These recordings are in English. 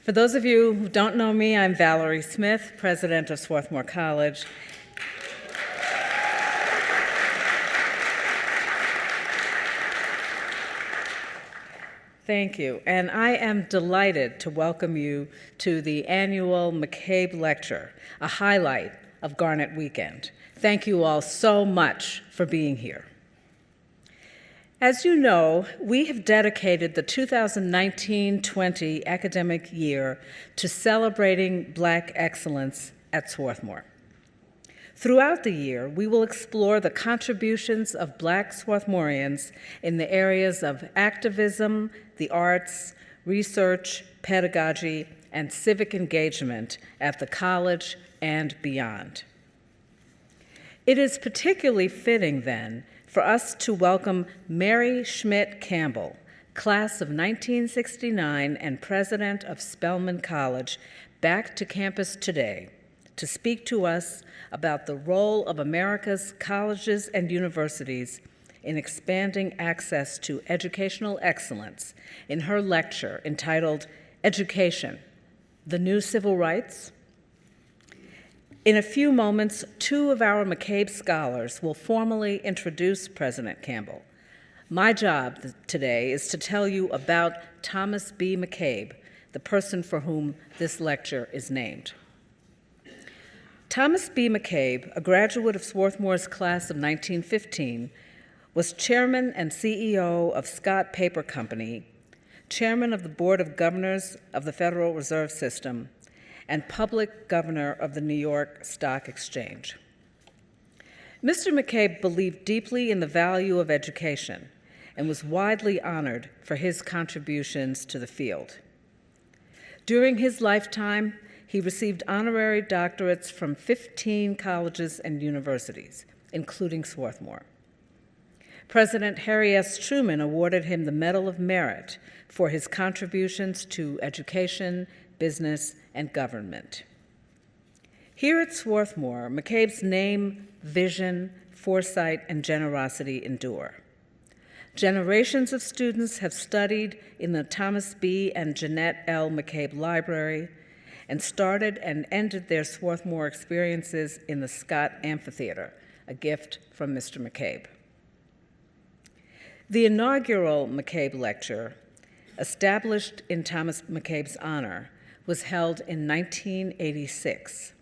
For those of you who don't know me, I'm Valerie Smith, president of Swarthmore College. Thank you, and I am delighted to welcome you to the annual McCabe Lecture, a highlight of Garnet Weekend. Thank you all so much for being here. As you know, we have dedicated the 2019-20 academic year to celebrating Black excellence at Swarthmore. Throughout the year, we will explore the contributions of Black Swarthmorians in the areas of activism, the arts, research, pedagogy, and civic engagement at the college and beyond. It is particularly fitting, then, for us to welcome Mary Schmidt Campbell, class of 1969 and president of Spelman College, back to campus today to speak to us about the role of America's colleges and universities in expanding access to educational excellence in her lecture entitled Education, the New Civil Rights. In a few moments, two of our McCabe scholars will formally introduce President Campbell. My job today is to tell you about Thomas B Mccabe, the person for whom this lecture is named. Thomas B Mccabe, a graduate of Swarthmore's class of 1915, was chairman and CEO of Scott Paper Company, chairman of the Board of Governors of the Federal Reserve System, and public governor of the New York Stock Exchange. Mr. Mccabe believed deeply in the value of education and was widely honored for his contributions to the field. During his lifetime, he received honorary doctorates from 15 colleges and universities, including Swarthmore. President Harry S. Truman awarded him the Medal of Merit for his contributions to education, business, and government. Here at Swarthmore, McCabe's name, vision, foresight, and generosity endure. Generations of students have studied in the Thomas B. and Jeanette L. McCabe Library and started and ended their Swarthmore experiences in the Scott Amphitheater, a gift from Mr. Mccabe. The inaugural McCabe Lecture, established in Thomas McCabe's honor, was held in 1986.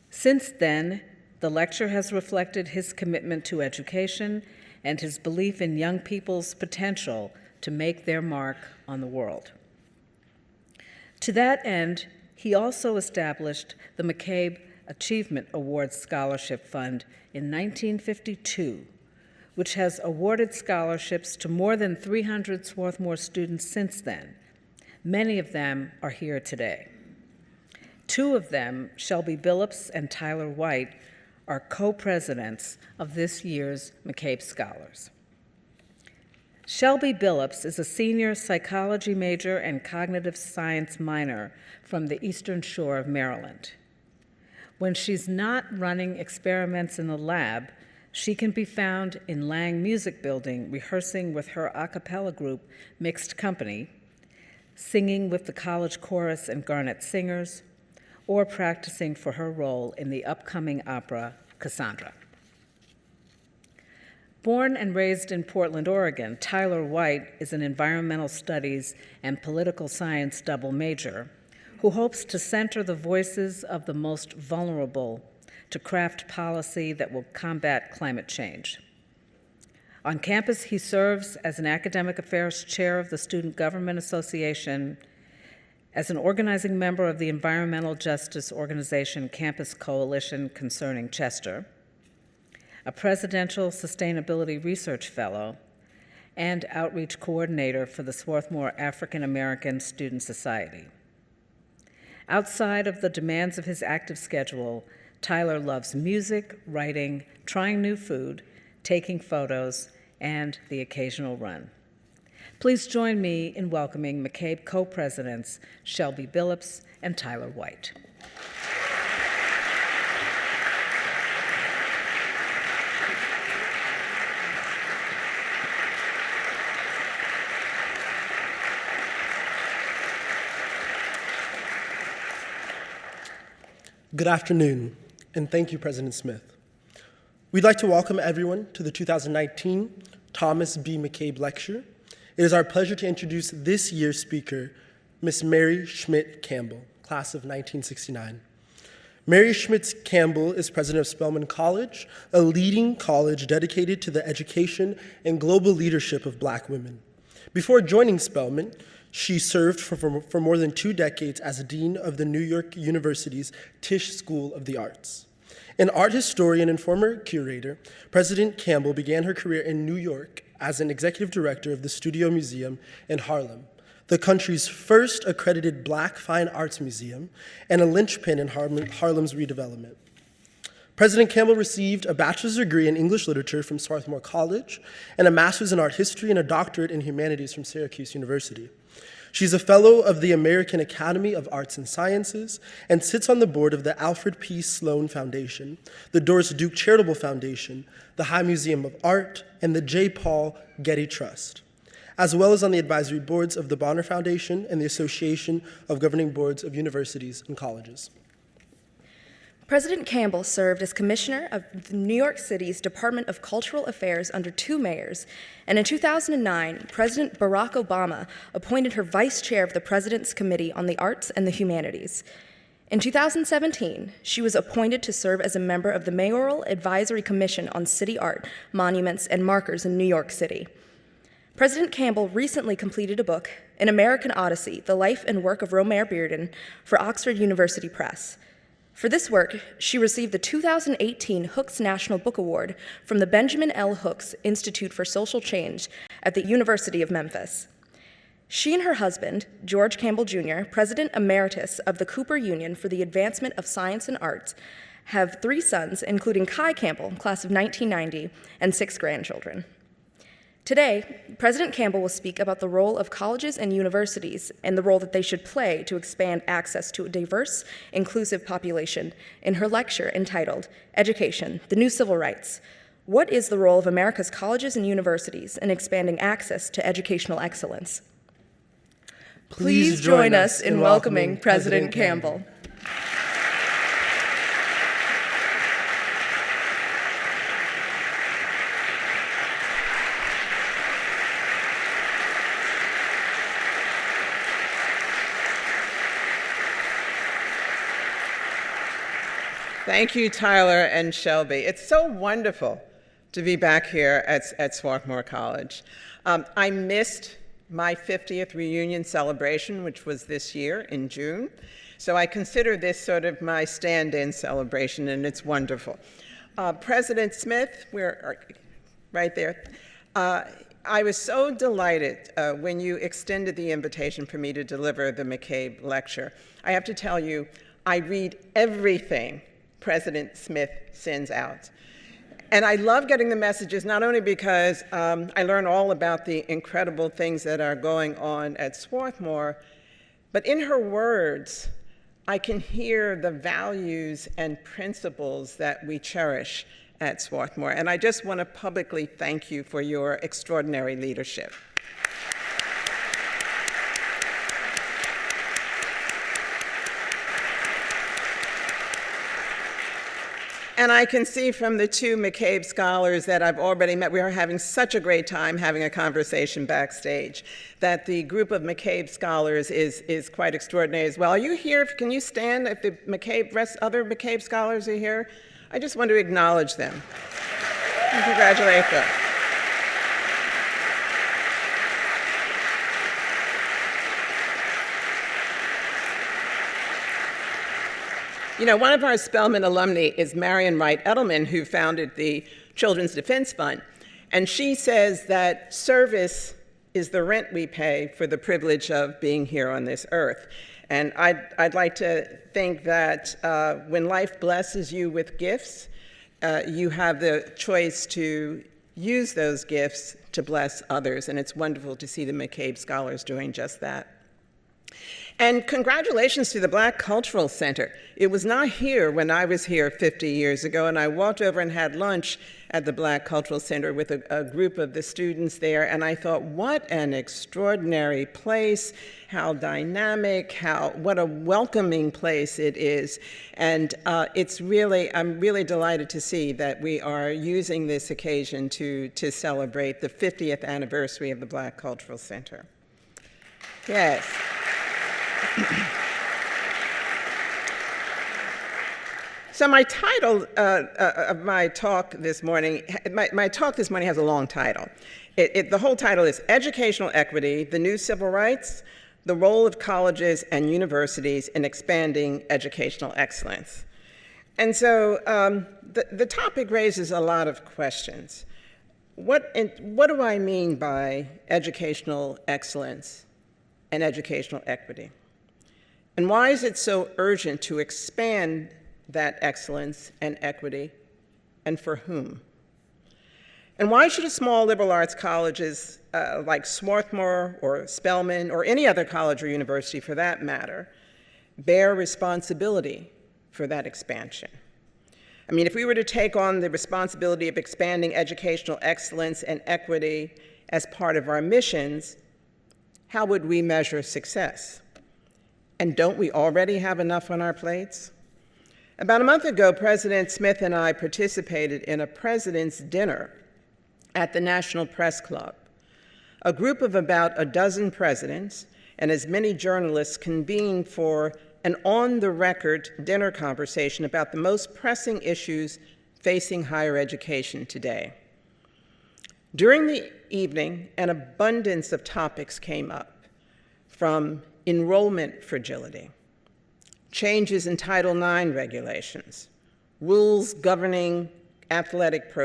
Since then, the lecture has reflected his commitment to education and his belief in young people's potential to make their mark on the world. To that end, he also established the McCabe Achievement Awards Scholarship Fund in 1952, which has awarded scholarships to more than 300 Swarthmore students since then. Many of them are here today. Two of them, Shelby Billups and Tyler White, are co-presidents of this year's McCabe Scholars. Shelby Billups is a senior psychology major and cognitive science minor from the Eastern Shore of Maryland. When she's not running experiments in the lab, she can be found in Lang Music Building rehearsing with her a cappella group, Mixed Company, singing with the college chorus and Garnet Singers, or practicing for her role in the upcoming opera, Cassandra. Born and raised in Portland, Oregon, Tyler White is an environmental studies and political science double major who hopes to center the voices of the most vulnerable to craft policy that will combat climate change. On campus, he serves as an academic affairs chair of the Student Government Association, as an organizing member of the environmental justice organization Campus Coalition Concerning Chester, a presidential sustainability research fellow, and outreach coordinator for the Swarthmore African American Student Society. Outside of the demands of his active schedule, Tyler loves music, writing, trying new food, taking photos, and the occasional run. Please join me in welcoming McCabe co-presidents Shelby Billups and Tyler White. Good afternoon, and thank you, President Smith. We'd like to welcome everyone to the 2019 Thomas B Mccabe Lecture. It is our pleasure to introduce this year's speaker, Miss Mary Schmidt Campbell, class of 1969. Mary Schmidt Campbell is president of Spelman College, a leading college dedicated to the education and global leadership of Black women. Before joining Spelman, she served for more than 2 decades as a dean of the New York University's Tisch School of the Arts. An art historian and former curator, President Campbell began her career in New York as an executive director of the Studio Museum in Harlem, the country's first accredited Black fine arts museum and a linchpin in Harlem's redevelopment. President Campbell received a bachelor's degree in English literature from Swarthmore College and a master's in art history and a doctorate in humanities from Syracuse University. She's a fellow of the American Academy of Arts and Sciences and sits on the board of the Alfred P. Sloan Foundation, the Doris Duke Charitable Foundation, the High Museum of Art, and the J. Paul Getty Trust, as well as on the advisory boards of the Bonner Foundation and the Association of Governing Boards of Universities and Colleges. President Campbell served as commissioner of New York City's Department of Cultural Affairs under 2 mayors, and in 2009, President Barack Obama appointed her vice chair of the President's Committee on the Arts and the Humanities. In 2017, she was appointed to serve as a member of the Mayoral Advisory Commission on City Art, Monuments, and Markers in New York City. President Campbell recently completed a book, An American Odyssey, The Life and Work of Romare Bearden, for Oxford University Press. For this work, she received the 2018 Hooks National Book Award from the Benjamin L. Hooks Institute for Social Change at the University of Memphis. She and her husband, George Campbell Jr., President Emeritus of the Cooper Union for the Advancement of Science and Arts, have 3 sons, including Kai Campbell, class of 1990, and 6 grandchildren. Today, President Campbell will speak about the role of colleges and universities and the role that they should play to expand access to a diverse, inclusive population in her lecture entitled Education, the New Civil Rights. What is the role of America's colleges and universities in expanding access to educational excellence? Please join us in welcoming President Campbell. Thank you, Tyler and Shelby. It's so wonderful to be back here at Swarthmore College. I missed my 50th reunion celebration, which was this year in June. So I consider this sort of my stand-in celebration, and it's wonderful. President Smith, we're right there. I was so delighted when you extended the invitation for me to deliver the McCabe Lecture. I have to tell you, I read everything President Smith sends out. And I love getting the messages, not only because I learn all about the incredible things that are going on at Swarthmore, but in her words, I can hear the values and principles that we cherish at Swarthmore. And I just want to publicly thank you for your extraordinary leadership. And I can see from the 2 McCabe scholars that I've already met, we are having such a great time having a conversation backstage, that the group of McCabe scholars is quite extraordinary as well. Are you here? Can you stand if the other McCabe scholars are here? I just want to acknowledge them and congratulate them. You know, one of our Spelman alumni is Marion Wright Edelman, who founded the Children's Defense Fund. And she says that service is the rent we pay for the privilege of being here on this earth. And I'd like to think that when life blesses you with gifts, you have the choice to use those gifts to bless others. And it's wonderful to see the McCabe scholars doing just that. And congratulations to the Black Cultural Center. It was not here when I was here 50 years ago, and I walked over and had lunch at the Black Cultural Center with a group of the students there, and I thought, what an extraordinary place, how dynamic, what a welcoming place it is. And I'm really delighted to see that we are using this occasion to celebrate the 50th anniversary of the Black Cultural Center. Yes. So my title of my talk this morning, my talk this morning has a long title. The whole title is Educational Equity, the New Civil Rights, the Role of Colleges and Universities in Expanding Educational Excellence. And so the topic raises a lot of questions. What do I mean by educational excellence and educational equity? And why is it so urgent to expand that excellence and equity, and for whom? And why should a small liberal arts colleges like Swarthmore or Spelman, or any other college or university for that matter, bear responsibility for that expansion? I mean, if we were to take on the responsibility of expanding educational excellence and equity as part of our missions, how would we measure success? And don't we already have enough on our plates? About a month ago, President Smith and I participated in a president's dinner at the National Press Club. A group of about a dozen presidents and as many journalists convened for an on-the-record dinner conversation about the most pressing issues facing higher education today. During the evening, an abundance of topics came up, from enrollment fragility, changes in Title IX regulations, rules governing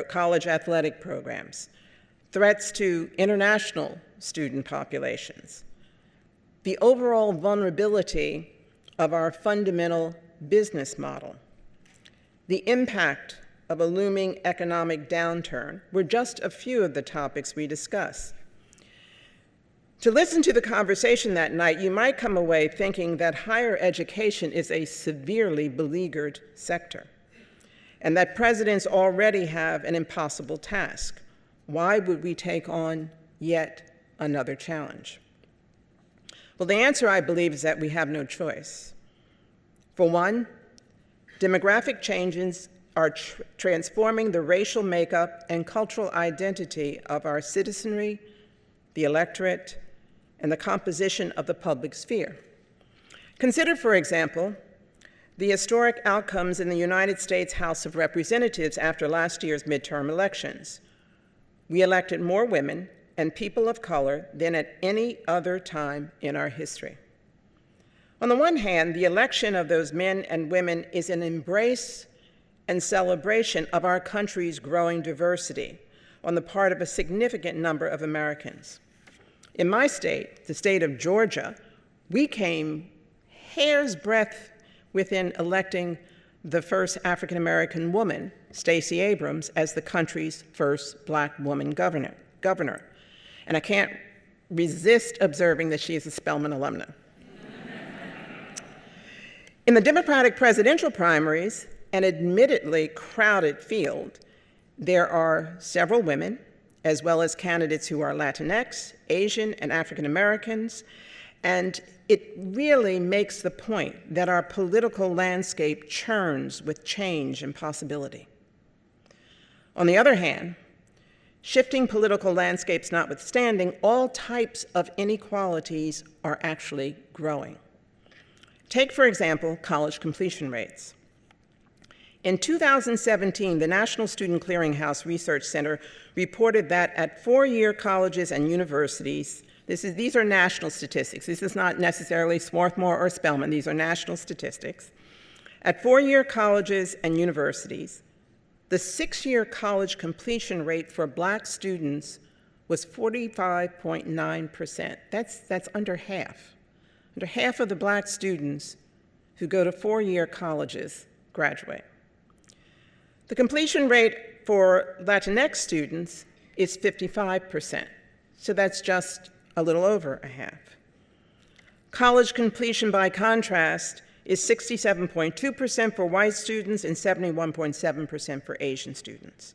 college athletic programs, threats to international student populations, the overall vulnerability of our fundamental business model, the impact of a looming economic downturn were just a few of the topics we discussed. To listen to the conversation that night, you might come away thinking that higher education is a severely beleaguered sector, and that presidents already have an impossible task. Why would we take on yet another challenge? Well, the answer, I believe, is that we have no choice. For one, demographic changes are transforming the racial makeup and cultural identity of our citizenry, the electorate, and the composition of the public sphere. Consider, for example, the historic outcomes in the United States House of Representatives after last year's midterm elections. We elected more women and people of color than at any other time in our history. On the one hand, the election of those men and women is an embrace and celebration of our country's growing diversity on the part of a significant number of Americans. In my state, the state of Georgia, we came hair's breadth within electing the first African-American woman, Stacey Abrams, as the country's first Black woman governor. And I can't resist observing that she is a Spelman alumna. In the Democratic presidential primaries, an admittedly crowded field, there are several women, as well as candidates who are Latinx, Asian, and African Americans, and it really makes the point that our political landscape churns with change and possibility. On the other hand, shifting political landscapes notwithstanding, all types of inequalities are actually growing. Take, for example, college completion rates. In 2017, the National Student Clearinghouse Research Center reported that at four-year colleges and universities, these are national statistics. This is not necessarily Swarthmore or Spelman. These are national statistics. At four-year colleges and universities, the six-year college completion rate for Black students was 45.9%. That's under half. Under half of the Black students who go to four-year colleges graduate. The completion rate for Latinx students is 55%, so that's just a little over a half. College completion, by contrast, is 67.2% for white students and 71.7% for Asian students.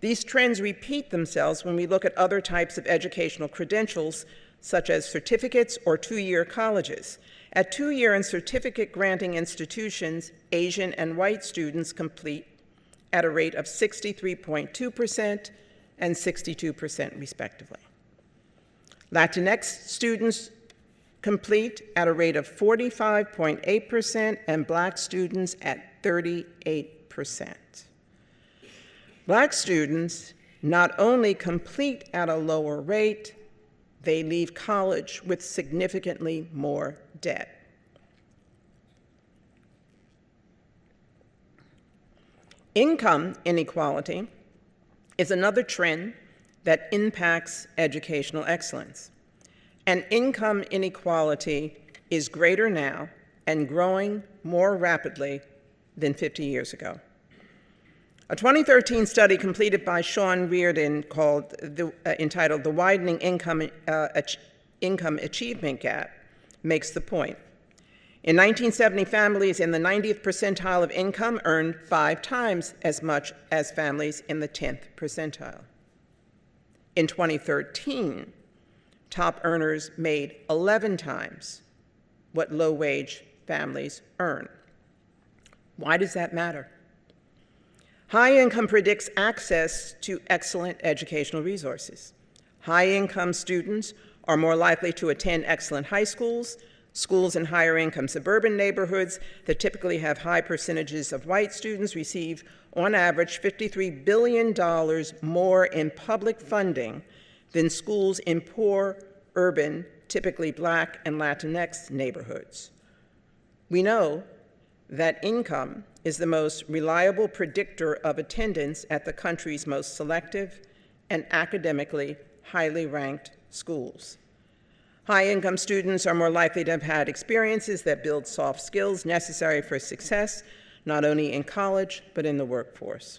These trends repeat themselves when we look at other types of educational credentials, such as certificates or two-year colleges. At two-year and certificate-granting institutions, Asian and white students complete at a rate of 63.2% and 62%, respectively. Latinx students complete at a rate of 45.8% and Black students at 38%. Black students not only complete at a lower rate, they leave college with significantly more debt. Income inequality is another trend that impacts educational excellence. And income inequality is greater now and growing more rapidly than 50 years ago. A 2013 study completed by Sean Reardon entitled The Widening Income Achievement Gap makes the point. In 1970, families in the 90th percentile of income earned 5 times as much as families in the 10th percentile. In 2013, top earners made 11 times what low-wage families earn. Why does that matter? High income predicts access to excellent educational resources. High-income students are more likely to attend excellent high schools, schools in higher-income suburban neighborhoods that typically have high percentages of white students receive, on average, $53 billion more in public funding than schools in poor, urban, typically Black and Latinx neighborhoods. We know that income is the most reliable predictor of attendance at the country's most selective and academically highly ranked schools. High-income students are more likely to have had experiences that build soft skills necessary for success, not only in college, but in the workforce.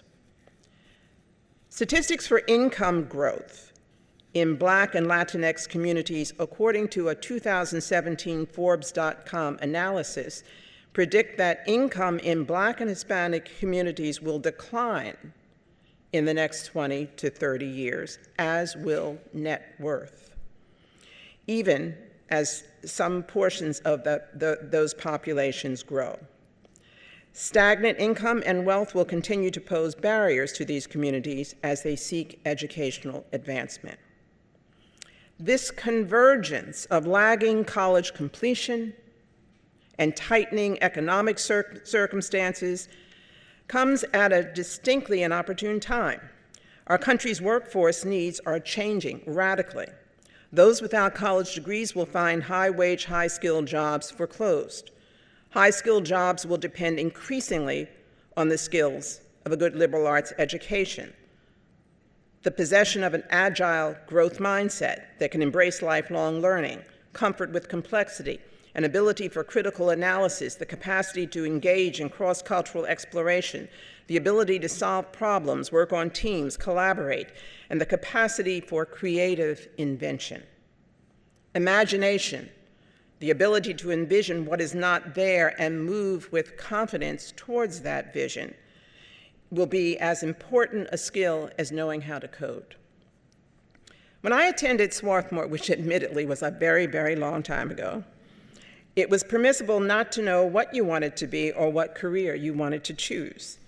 Statistics for income growth in Black and Latinx communities, according to a 2017 Forbes.com analysis, predict that income in Black and Hispanic communities will decline in the next 20 to 30 years, as will net worth, even as some portions of those populations grow. Stagnant income and wealth will continue to pose barriers to these communities as they seek educational advancement. This convergence of lagging college completion and tightening economic circumstances comes at a distinctly inopportune time. Our country's workforce needs are changing radically. Those without college degrees will find high-wage, high-skilled jobs foreclosed. High-skilled jobs will depend increasingly on the skills of a good liberal arts education, the possession of an agile growth mindset that can embrace lifelong learning, comfort with complexity, an ability for critical analysis, the capacity to engage in cross-cultural exploration, the ability to solve problems, work on teams, collaborate, and the capacity for creative invention. Imagination, the ability to envision what is not there and move with confidence towards that vision, will be as important a skill as knowing how to code. When I attended Swarthmore, which admittedly was a very, very long time ago, it was permissible not to know what you wanted to be or what career you wanted to choose.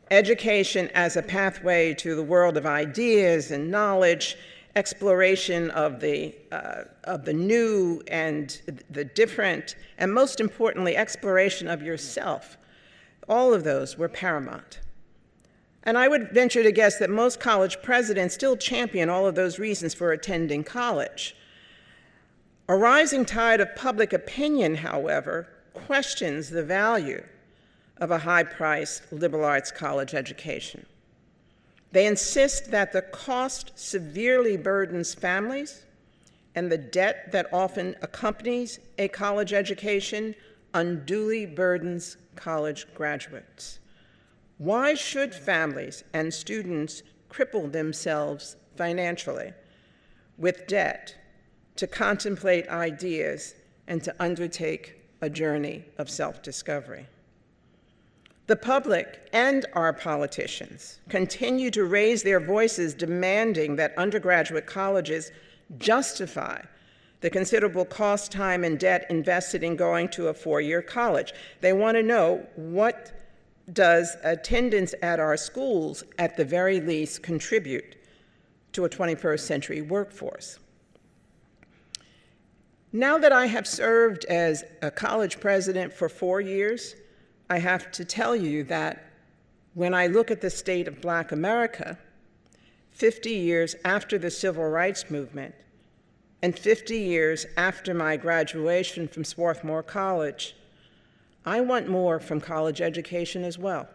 Education as a pathway to the world of ideas and knowledge, exploration of the new and the different, and most importantly, exploration of yourself. All of those were paramount. And I would venture to guess that most college presidents still champion all of those reasons for attending college. A rising tide of public opinion, however, questions the value of a high-priced liberal arts college education. They insist that the cost severely burdens families, and the debt that often accompanies a college education unduly burdens college graduates. Why should families and students cripple themselves financially with debt to contemplate ideas and to undertake a journey of self-discovery. The public and our politicians continue to raise their voices demanding that undergraduate colleges justify the considerable cost, time, and debt invested in going to a four-year college. They want to know, what does attendance at our schools at the very least contribute to a 21st century workforce? Now that I have served as a college president for 4 years, I have to tell you that when I look at the state of Black America, 50 years after the Civil Rights Movement, and 50 years after my graduation from Swarthmore College, I want more from college education as well.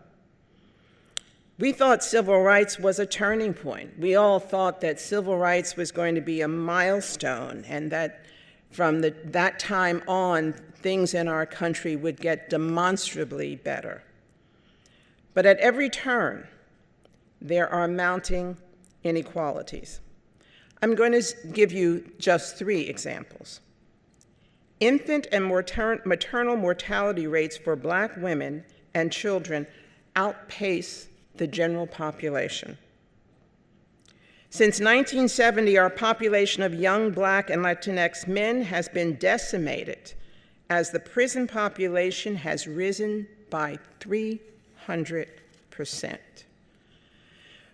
We thought civil rights was a turning point. We all thought that civil rights was going to be a milestone, and that from that time on, things in our country would get demonstrably better. But at every turn, there are mounting inequalities. I'm going to give you just 3 examples. Infant and maternal mortality rates for Black women and children outpace the general population. Since 1970, our population of young Black and Latinx men has been decimated as the prison population has risen by 300%.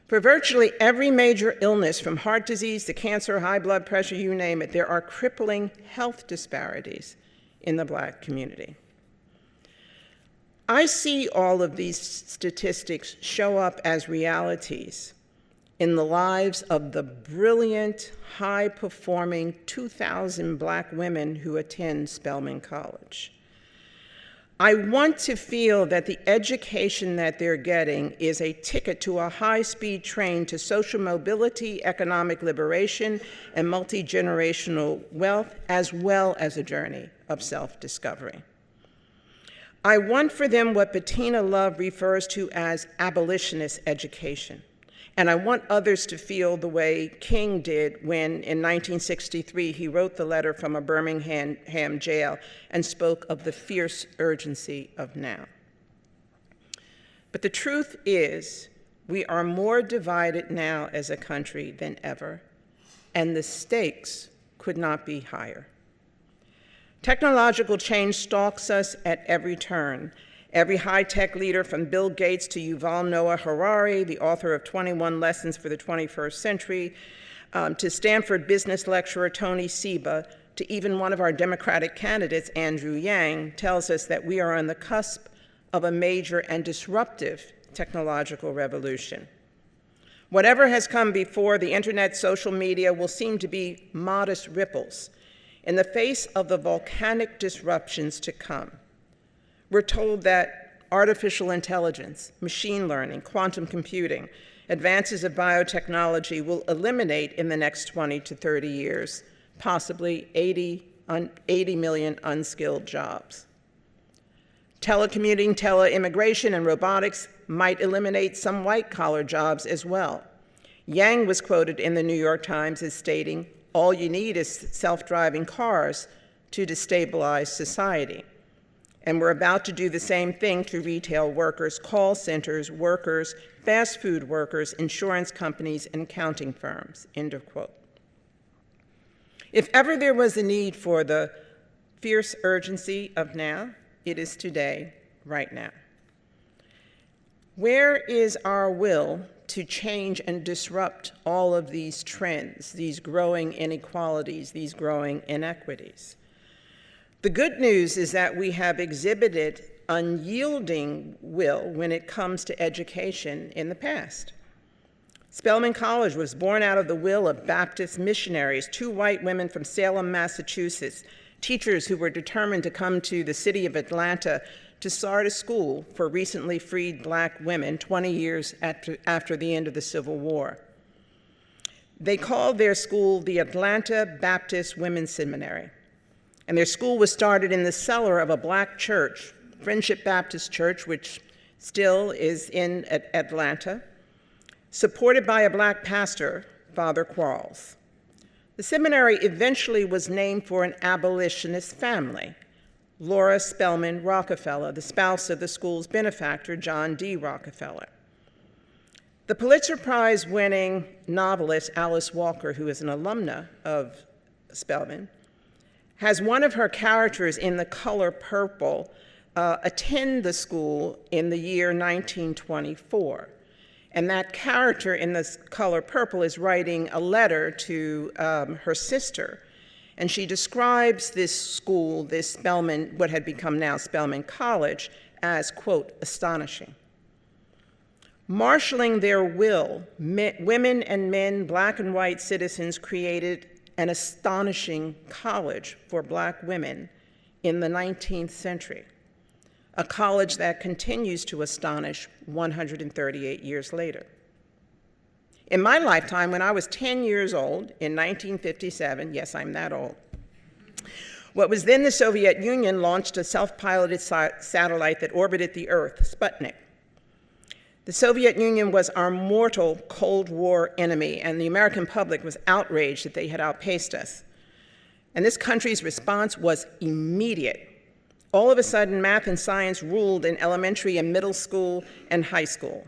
For virtually every major illness, from heart disease to cancer, high blood pressure, you name it, there are crippling health disparities in the Black community. I see all of these statistics show up as realities in the lives of the brilliant, high-performing 2,000 Black women who attend Spelman College. I want to feel that the education that they're getting is a ticket to a high-speed train to social mobility, economic liberation, and multi-generational wealth, as well as a journey of self-discovery. I want for them what Bettina Love refers to as abolitionist education. And I want others to feel the way King did when, in 1963, he wrote the letter from a Birmingham jail and spoke of the fierce urgency of now. But the truth is, we are more divided now as a country than ever, and the stakes could not be higher. Technological change stalks us at every turn. Every high-tech leader, from Bill Gates to Yuval Noah Harari, the author of 21 Lessons for the 21st Century, to Stanford business lecturer Tony Seba, to even one of our Democratic candidates, Andrew Yang, tells us that we are on the cusp of a major and disruptive technological revolution. Whatever has come before the internet, social media, will seem to be modest ripples in the face of the volcanic disruptions to come. We're told that artificial intelligence, machine learning, quantum computing, advances of biotechnology will eliminate in the next 20 to 30 years, possibly 80 million unskilled jobs. Telecommuting, tele-immigration, and robotics might eliminate some white-collar jobs as well. Yang was quoted in the New York Times as stating, "All you need is self-driving cars to destabilize society." And we're about to do the same thing to retail workers, call centers, workers, fast food workers, insurance companies, and accounting firms, end of quote. If ever there was a need for the fierce urgency of now, it is today, right now. Where is our will to change and disrupt all of these trends, these growing inequalities, these growing inequities? The good news is that we have exhibited unyielding will when it comes to education in the past. Spelman College was born out of the will of Baptist missionaries, 2 white women from Salem, Massachusetts, teachers who were determined to come to the city of Atlanta to start a school for recently freed Black women 20 years after the end of the Civil War. They called their school the Atlanta Baptist Women's Seminary. And their school was started in the cellar of a Black church, Friendship Baptist Church, which still is in Atlanta, supported by a Black pastor, Father Quarles. The seminary eventually was named for an abolitionist family, Laura Spelman Rockefeller, the spouse of the school's benefactor, John D. Rockefeller. The Pulitzer Prize-winning novelist Alice Walker, who is an alumna of Spelman, has one of her characters in The Color Purple attend the school in the year 1924. And that character in The Color Purple is writing a letter to her sister. And she describes this school, this Spelman, what had become now Spelman College, as, quote, astonishing. Marshaling their will, women and men, black and white citizens created an astonishing college for black women in the 19th century, a college that continues to astonish 138 years later. In my lifetime, when I was 10 years old, in 1957, yes, I'm that old, what was then the Soviet Union launched a self-piloted satellite that orbited the Earth, Sputnik. The Soviet Union was our mortal Cold War enemy, and the American public was outraged that they had outpaced us. And this country's response was immediate. All of a sudden, math and science ruled in elementary and middle school and high school.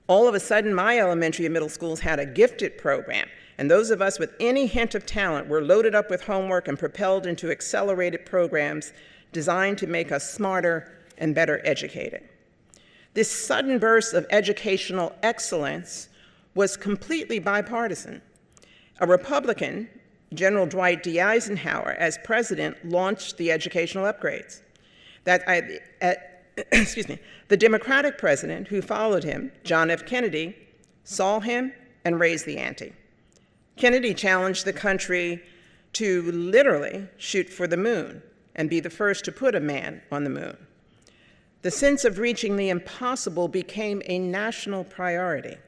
All of a sudden, my elementary and middle schools had a gifted program, and those of us with any hint of talent were loaded up with homework and propelled into accelerated programs designed to make us smarter and better educated. This sudden burst of educational excellence was completely bipartisan. A Republican, General Dwight D. Eisenhower, as president, launched the educational upgrades. The Democratic president who followed him, John F. Kennedy, saw him and raised the ante. Kennedy challenged the country to literally shoot for the moon and be the first to put a man on the moon. The sense of reaching the impossible became a national priority,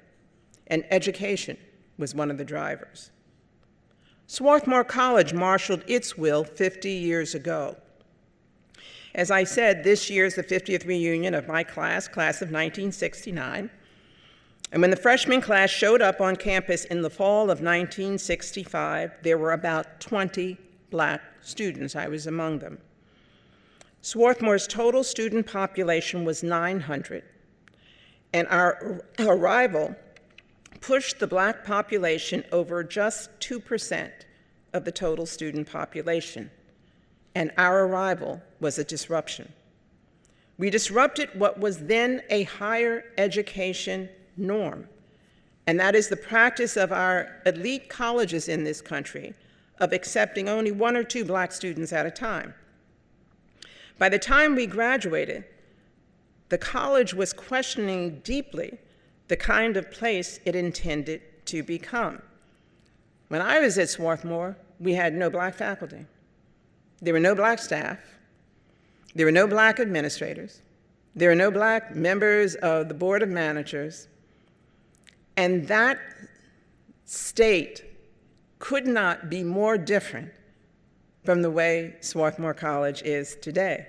and education was one of the drivers. Swarthmore College marshaled its will 50 years ago. As I said, this year is the 50th reunion of my class of 1969. And when the freshman class showed up on campus in the fall of 1965, there were about 20 black students. I was among them. Swarthmore's total student population was 900, and our arrival pushed the black population over just 2% of the total student population, and our arrival was a disruption. We disrupted what was then a higher education norm, and that is the practice of our elite colleges in this country of accepting only 1 or 2 black students at a time. By the time we graduated, the college was questioning deeply the kind of place it intended to become. When I was at Swarthmore, we had no black faculty. There were no black staff. There were no black administrators. There were no black members of the board of managers. And that state could not be more different from the way Swarthmore College is today.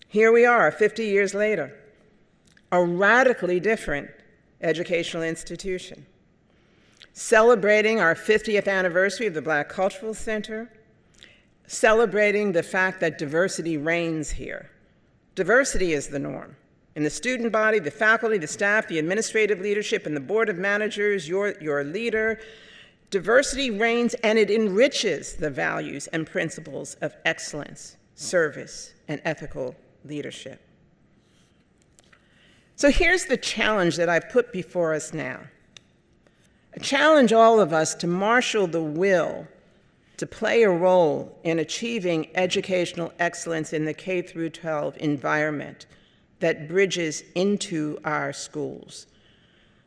Here we are, 50 years later, a radically different educational institution, celebrating our 50th anniversary of the Black Cultural Center, celebrating the fact that diversity reigns here. Diversity is the norm. In the student body, the faculty, the staff, the administrative leadership, and the board of managers, your leader, diversity reigns, and it enriches the values and principles of excellence, service, and ethical leadership. So here's the challenge that I've put before us now. I challenge all of us to marshal the will to play a role in achieving educational excellence in the K-12 environment that bridges into our schools.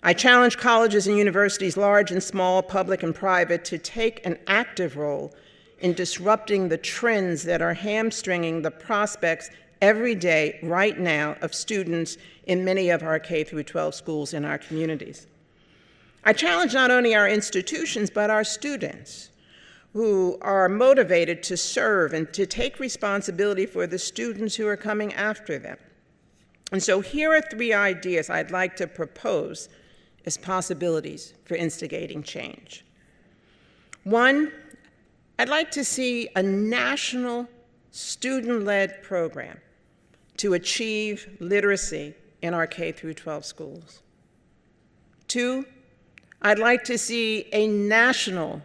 I challenge colleges and universities, large and small, public and private, to take an active role in disrupting the trends that are hamstringing the prospects every day, right now, of students in many of our K-12 schools in our communities. I challenge not only our institutions, but our students, who are motivated to serve and to take responsibility for the students who are coming after them. And so here are 3 ideas I'd like to propose as possibilities for instigating change. 1, I'd like to see a national student-led program to achieve literacy in our K through 12 schools. 2, I'd like to see a national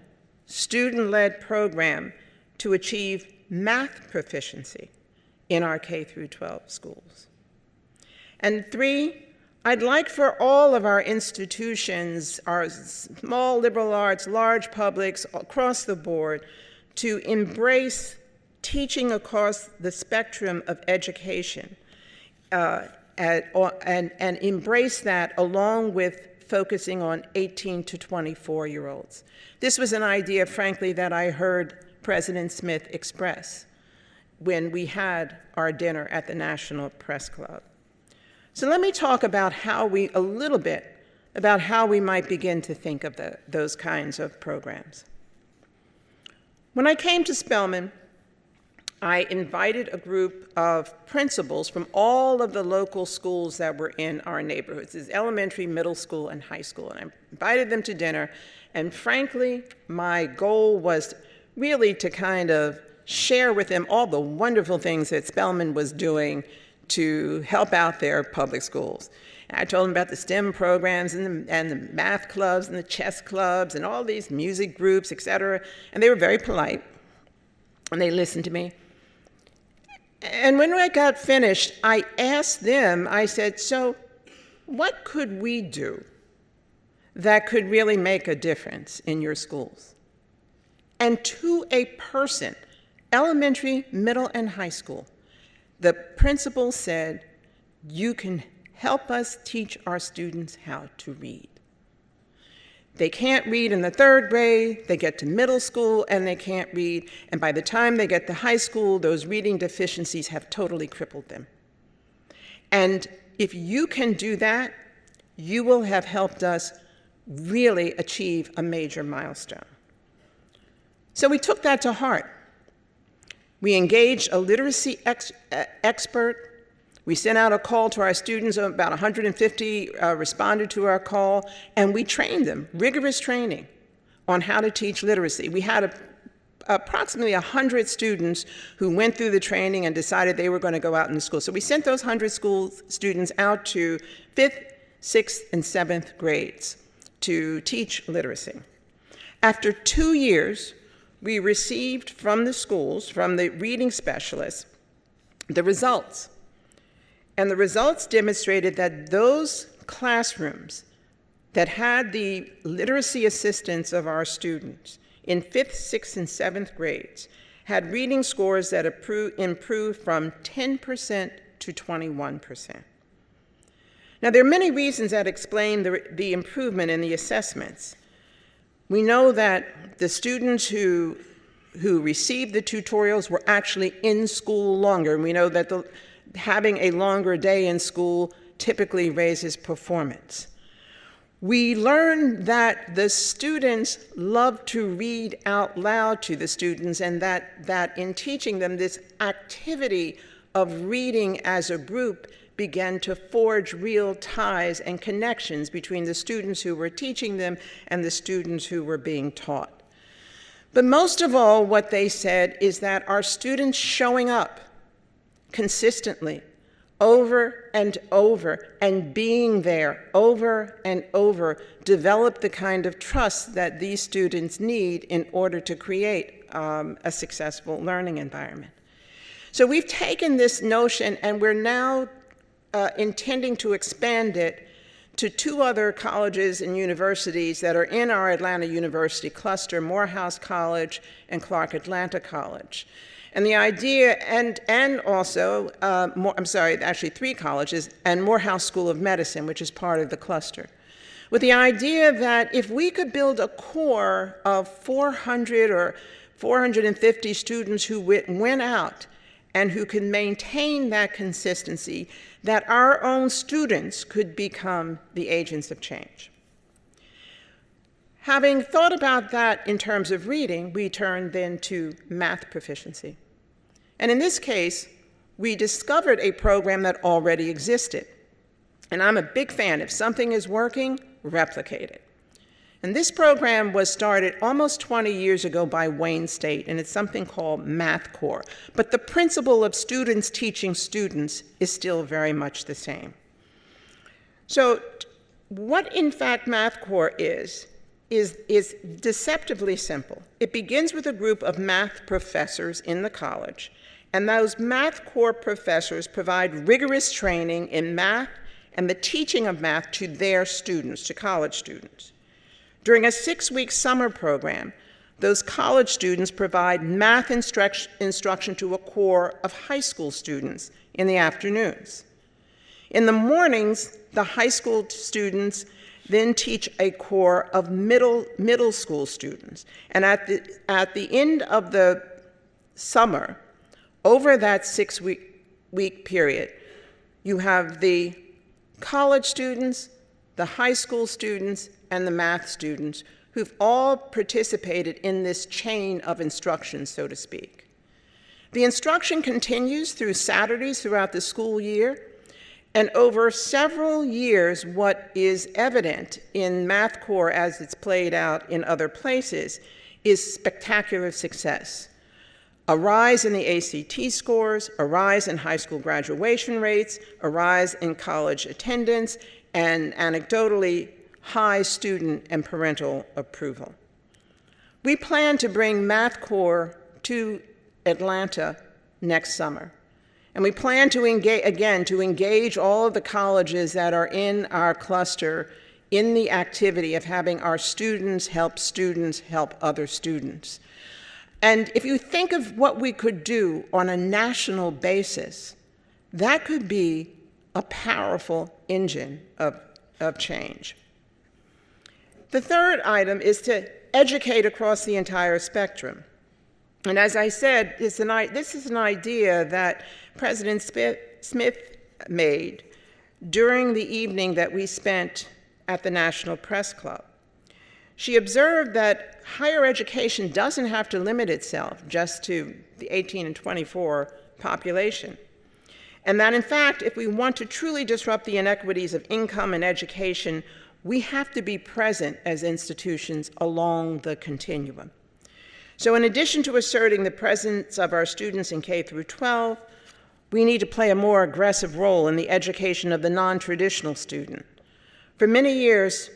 student-led program to achieve math proficiency in our K through 12 schools. And 3, I'd like for all of our institutions, our small liberal arts, large publics, across the board, to embrace teaching across the spectrum of education and embrace that along with focusing on 18 to 24-year-olds. This was an idea, frankly, that I heard President Smith express when we had our dinner at the National Press Club. So let me talk about a little bit about how we might begin to think of those kinds of programs. When I came to Spelman, I invited a group of principals from all of the local schools that were in our neighborhoods. It's elementary, middle school, and high school. And I invited them to dinner. And frankly, my goal was really to kind of share with them all the wonderful things that Spelman was doing to help out their public schools. And I told them about the STEM programs and the math clubs and the chess clubs and all these music groups, et cetera. And they were very polite. And they listened to me. And when I got finished, I asked them, I said, so what could we do that could really make a difference in your schools? And to a person, elementary, middle, and high school, the principal said, you can help us teach our students how to read. They can't read in the 3rd grade, they get to middle school and they can't read, and by the time they get to high school, those reading deficiencies have totally crippled them. And if you can do that, you will have helped us really achieve a major milestone. So we took that to heart. We engaged a literacy expert. We sent out a call to our students. About 150 responded to our call, and we trained them, rigorous training on how to teach literacy. We had approximately 100 students who went through the training and decided they were going to go out in the school. So we sent those 100 school students out to 5th, 6th, and 7th grades to teach literacy. After 2 years, we received from the schools, from the reading specialists, the results. And the results demonstrated that those classrooms that had the literacy assistance of our students in 5th, 6th, and 7th grades had reading scores that improved from 10% to 21%. Now, there are many reasons that explain the improvement in the assessments. We know that the students who received the tutorials were actually in school longer. We know that having a longer day in school typically raises performance. We learned that the students love to read out loud to the students, and that in teaching them this activity of reading as a group began to forge real ties and connections between the students who were teaching them and the students who were being taught. But most of all, what they said is that our students showing up consistently over and over and being there over and over develop the kind of trust that these students need in order to create a successful learning environment. So we've taken this notion and we're now intending to expand it to 2 other colleges and universities that are in our Atlanta University cluster, Morehouse College and Clark Atlanta College. And the idea, and also, actually 3 colleges, and Morehouse School of Medicine, which is part of the cluster, with the idea that if we could build a core of 400 or 450 students who went out and who can maintain that consistency, that our own students could become the agents of change. Having thought about that in terms of reading, we turned then to math proficiency. And in this case, we discovered a program that already existed. And I'm a big fan. If something is working, replicate it. And this program was started almost 20 years ago by Wayne State, and it's something called Math Corps. But the principle of students teaching students is still very much the same. So what, in fact, Math Corps is deceptively simple. It begins with a group of math professors in the college, and those Math Corps professors provide rigorous training in math and the teaching of math to their students, to college students. During a 6-week summer program, those college students provide math instruction to a corps of high school students in the afternoons. In the mornings, the high school students then teach a corps of middle school students. And at the end of the summer, over that 6-week period, you have the college students, the high school students, and the math students who've all participated in this chain of instruction, so to speak. The instruction continues through Saturdays throughout the school year, and over several years, what is evident in Math Corps as it's played out in other places is spectacular success. A rise in the ACT scores, a rise in high school graduation rates, a rise in college attendance, and anecdotally, high student and parental approval. We plan to bring Math Corps to Atlanta next summer. And we plan to engage all of the colleges that are in our cluster in the activity of having our students help other students. And if you think of what we could do on a national basis, that could be a powerful engine of change. The third item is to educate across the entire spectrum. And as I said, this is an idea that President Smith made during the evening that we spent at the National Press Club. She observed that higher education doesn't have to limit itself just to the 18 and 24 population. And that, in fact, if we want to truly disrupt the inequities of income and education, we have to be present as institutions along the continuum. So in addition to asserting the presence of our students in K through 12, we need to play a more aggressive role in the education of the non-traditional student. For many years,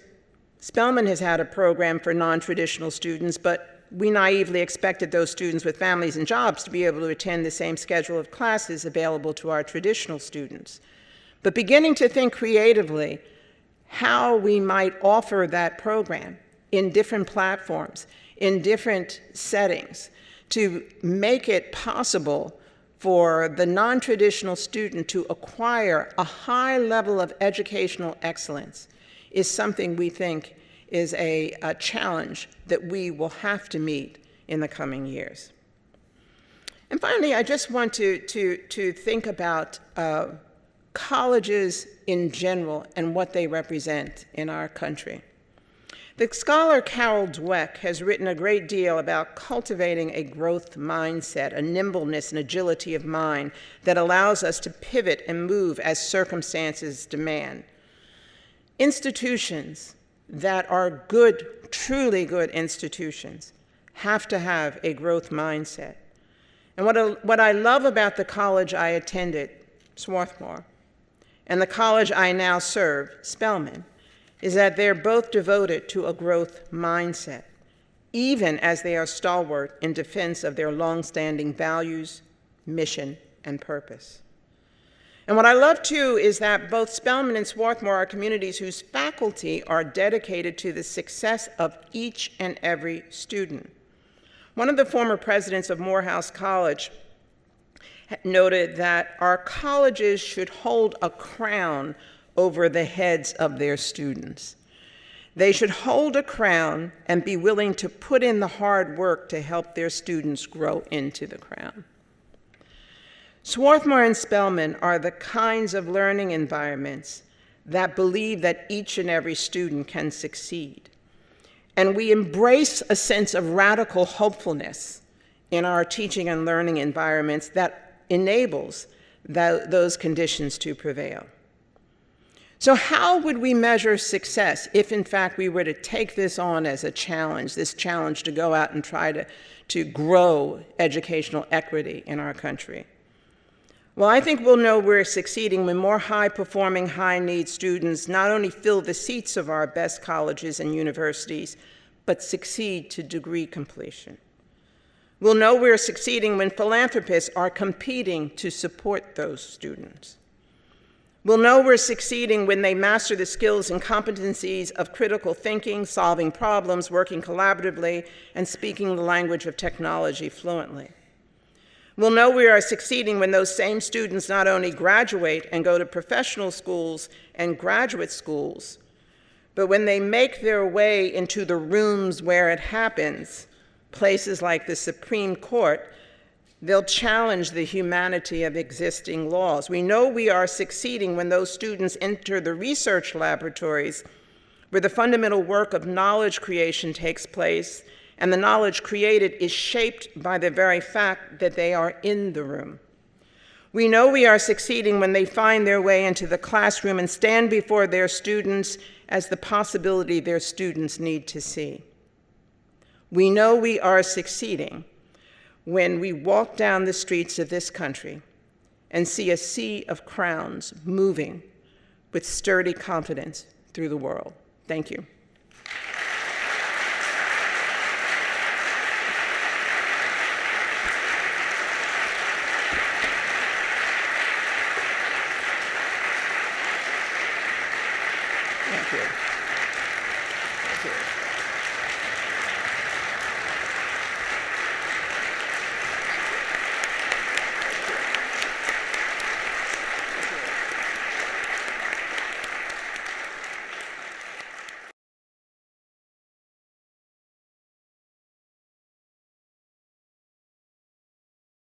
Spelman has had a program for non-traditional students, but we naively expected those students with families and jobs to be able to attend the same schedule of classes available to our traditional students. But beginning to think creatively how we might offer that program in different platforms, in different settings, to make it possible for the non-traditional student to acquire a high level of educational excellence is something we think is a challenge that we will have to meet in the coming years. And finally, I just want to think about colleges in general and what they represent in our country. The scholar Carol Dweck has written a great deal about cultivating a growth mindset, a nimbleness and agility of mind that allows us to pivot and move as circumstances demand. Institutions that are good, truly good institutions, have to have a growth mindset. And what I love about the college I attended, Swarthmore, and the college I now serve, Spelman, is that they're both devoted to a growth mindset, even as they are stalwart in defense of their longstanding values, mission, and purpose. And what I love, too, is that both Spelman and Swarthmore are communities whose faculty are dedicated to the success of each and every student. One of the former presidents of Morehouse College noted that our colleges should hold a crown over the heads of their students. They should hold a crown and be willing to put in the hard work to help their students grow into the crown. Swarthmore and Spelman are the kinds of learning environments that believe that each and every student can succeed. And we embrace a sense of radical hopefulness in our teaching and learning environments that enables those conditions to prevail. So how would we measure success if, in fact, we were to take this on as a challenge, this challenge to go out and try to grow educational equity in our country? Well, I think we'll know we're succeeding when more high-performing, high-need students not only fill the seats of our best colleges and universities, but succeed to degree completion. We'll know we're succeeding when philanthropists are competing to support those students. We'll know we're succeeding when they master the skills and competencies of critical thinking, solving problems, working collaboratively, and speaking the language of technology fluently. We'll know we are succeeding when those same students not only graduate and go to professional schools and graduate schools, but when they make their way into the rooms where it happens, places like the Supreme Court, they'll challenge the humanity of existing laws. We know we are succeeding when those students enter the research laboratories where the fundamental work of knowledge creation takes place, and the knowledge created is shaped by the very fact that they are in the room. We know we are succeeding when they find their way into the classroom and stand before their students as the possibility their students need to see. We know we are succeeding when we walk down the streets of this country and see a sea of crowns moving with sturdy confidence through the world. Thank you. Thank you. Thank you.